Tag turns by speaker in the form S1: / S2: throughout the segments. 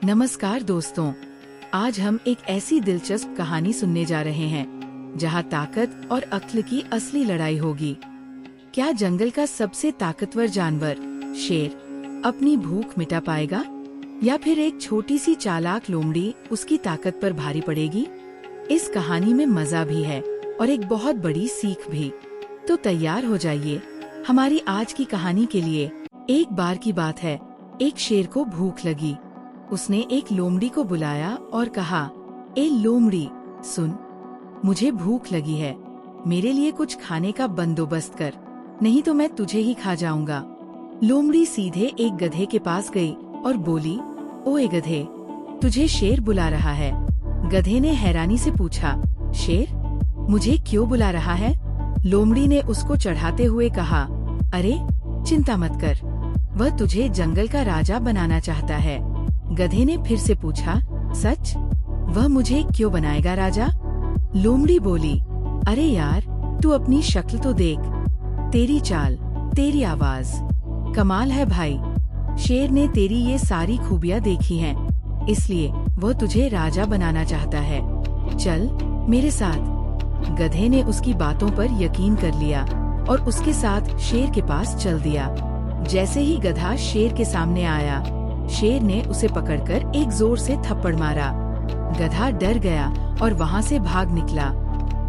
S1: नमस्कार दोस्तों, आज हम एक ऐसी दिलचस्प कहानी सुनने जा रहे हैं जहां ताकत और अक्ल की असली लड़ाई होगी। क्या जंगल का सबसे ताकतवर जानवर शेर अपनी भूख मिटा पाएगा या फिर एक छोटी सी चालाक लोमड़ी उसकी ताकत पर भारी पड़ेगी? इस कहानी में मजा भी है और एक बहुत बड़ी सीख भी। तो तैयार हो जाइए हमारी आज की कहानी के लिए। एक बार की बात है, एक शेर को भूख लगी। उसने एक लोमड़ी को बुलाया और कहा, ए लोमड़ी सुन, मुझे भूख लगी है, मेरे लिए कुछ खाने का बंदोबस्त कर, नहीं तो मैं तुझे ही खा जाऊंगा। लोमड़ी सीधे एक गधे के पास गई और बोली, ओए गधे, तुझे शेर बुला रहा है। गधे ने हैरानी से पूछा, शेर मुझे क्यों बुला रहा है? लोमड़ी ने उसको चढ़ाते हुए कहा, अरे चिंता मत कर, वह तुझे जंगल का राजा बनाना चाहता है। गधे ने फिर से पूछा, सच? वह मुझे क्यों बनाएगा राजा? लोमड़ी बोली, अरे यार, तू अपनी शक्ल तो देख, तेरी चाल, तेरी आवाज, कमाल है भाई। शेर ने तेरी ये सारी खूबियाँ देखी हैं, इसलिए वह तुझे राजा बनाना चाहता है। चल मेरे साथ। गधे ने उसकी बातों पर यकीन कर लिया और उसके साथ शेर के पास चल दिया। जैसे ही गधा शेर के सामने आया, शेर ने उसे पकड़कर एक जोर से थप्पड़ मारा। गधा डर गया और वहाँ से भाग निकला,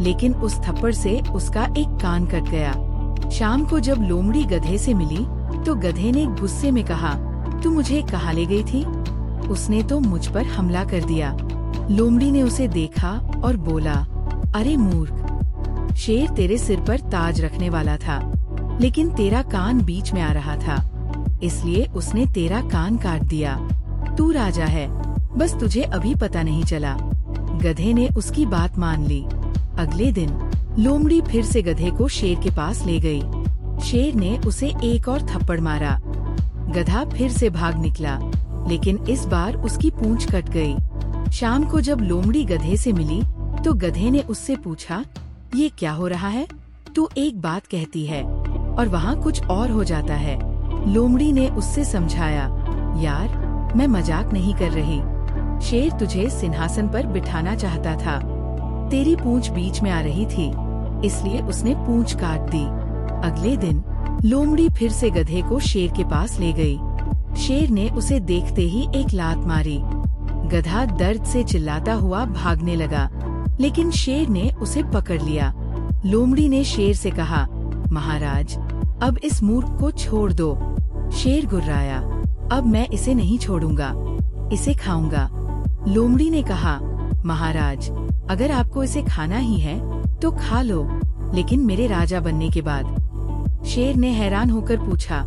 S1: लेकिन उस थप्पड़ से उसका एक कान कट गया। शाम को जब लोमड़ी गधे से मिली तो गधे ने गुस्से में कहा, तू मुझे कहाँ ले गई थी? उसने तो मुझ पर हमला कर दिया। लोमड़ी ने उसे देखा और बोला, अरे मूर्ख, शेर तेरे सिर पर ताज रखने वाला था, लेकिन तेरा कान बीच में आ रहा था, इसलिए उसने तेरा कान काट दिया। तू राजा है, बस तुझे अभी पता नहीं चला। गधे ने उसकी बात मान ली। अगले दिन लोमड़ी फिर से गधे को शेर के पास ले गई। शेर ने उसे एक और थप्पड़ मारा। गधा फिर से भाग निकला, लेकिन इस बार उसकी पूंछ कट गई। शाम को जब लोमड़ी गधे से मिली तो गधे ने उससे पूछा, ये क्या हो रहा है? तू एक बात कहती है और वहाँ कुछ और हो जाता है। लोमड़ी ने उससे समझाया, यार मैं मजाक नहीं कर रही, शेर तुझे सिंहासन पर बिठाना चाहता था, तेरी पूंछ बीच में आ रही थी, इसलिए उसने पूंछ काट दी। अगले दिन लोमड़ी फिर से गधे को शेर के पास ले गई। शेर ने उसे देखते ही एक लात मारी। गधा दर्द से चिल्लाता हुआ भागने लगा, लेकिन शेर ने उसे पकड़ लिया। लोमड़ी ने शेर से कहा, महाराज अब इस मूर्ख को छोड़ दो। शेर गुर्राया, अब मैं इसे नहीं छोड़ूंगा, इसे खाऊंगा। लोमड़ी ने कहा, महाराज अगर आपको इसे खाना ही है तो खा लो, लेकिन मेरे राजा बनने के बाद। शेर ने हैरान होकर पूछा,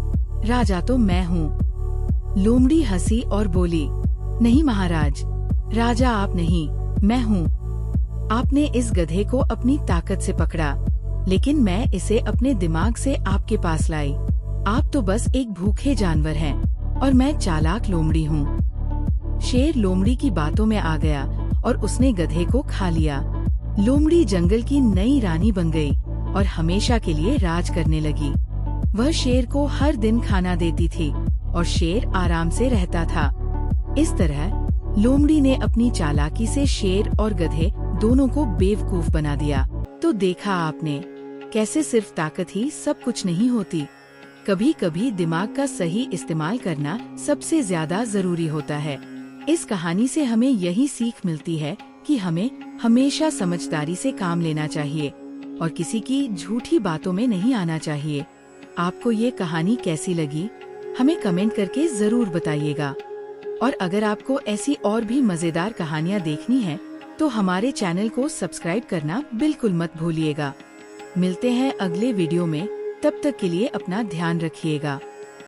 S1: राजा तो मैं हूँ। लोमड़ी हंसी और बोली, नहीं महाराज, राजा आप नहीं, मैं हूँ। आपने इस गधे को अपनी ताकत से पकड़ा, लेकिन मैं इसे अपने दिमाग से आपके पास लाई। आप तो बस एक भूखे जानवर हैं और मैं चालाक लोमड़ी हूँ। शेर लोमड़ी की बातों में आ गया और उसने गधे को खा लिया। लोमड़ी जंगल की नई रानी बन गई और हमेशा के लिए राज करने लगी। वह शेर को हर दिन खाना देती थी और शेर आराम से रहता था। इस तरह लोमड़ी ने अपनी चालाकी से शेर और गधे दोनों को बेवकूफ बना दिया। तो देखा आपने कैसे सिर्फ ताकत ही सब कुछ नहीं होती, कभी कभी दिमाग का सही इस्तेमाल करना सबसे ज्यादा जरूरी होता है। इस कहानी से हमें यही सीख मिलती है कि हमें हमेशा समझदारी से काम लेना चाहिए और किसी की झूठी बातों में नहीं आना चाहिए। आपको ये कहानी कैसी लगी, हमें कमेंट करके जरूर बताइएगा। और अगर आपको ऐसी और भी मजेदार कहानियाँ देखनी है तो हमारे चैनल को सब्सक्राइब करना बिल्कुल मत भूलिएगा। मिलते हैं अगले वीडियो में, तब तक के लिए अपना ध्यान रखिएगा।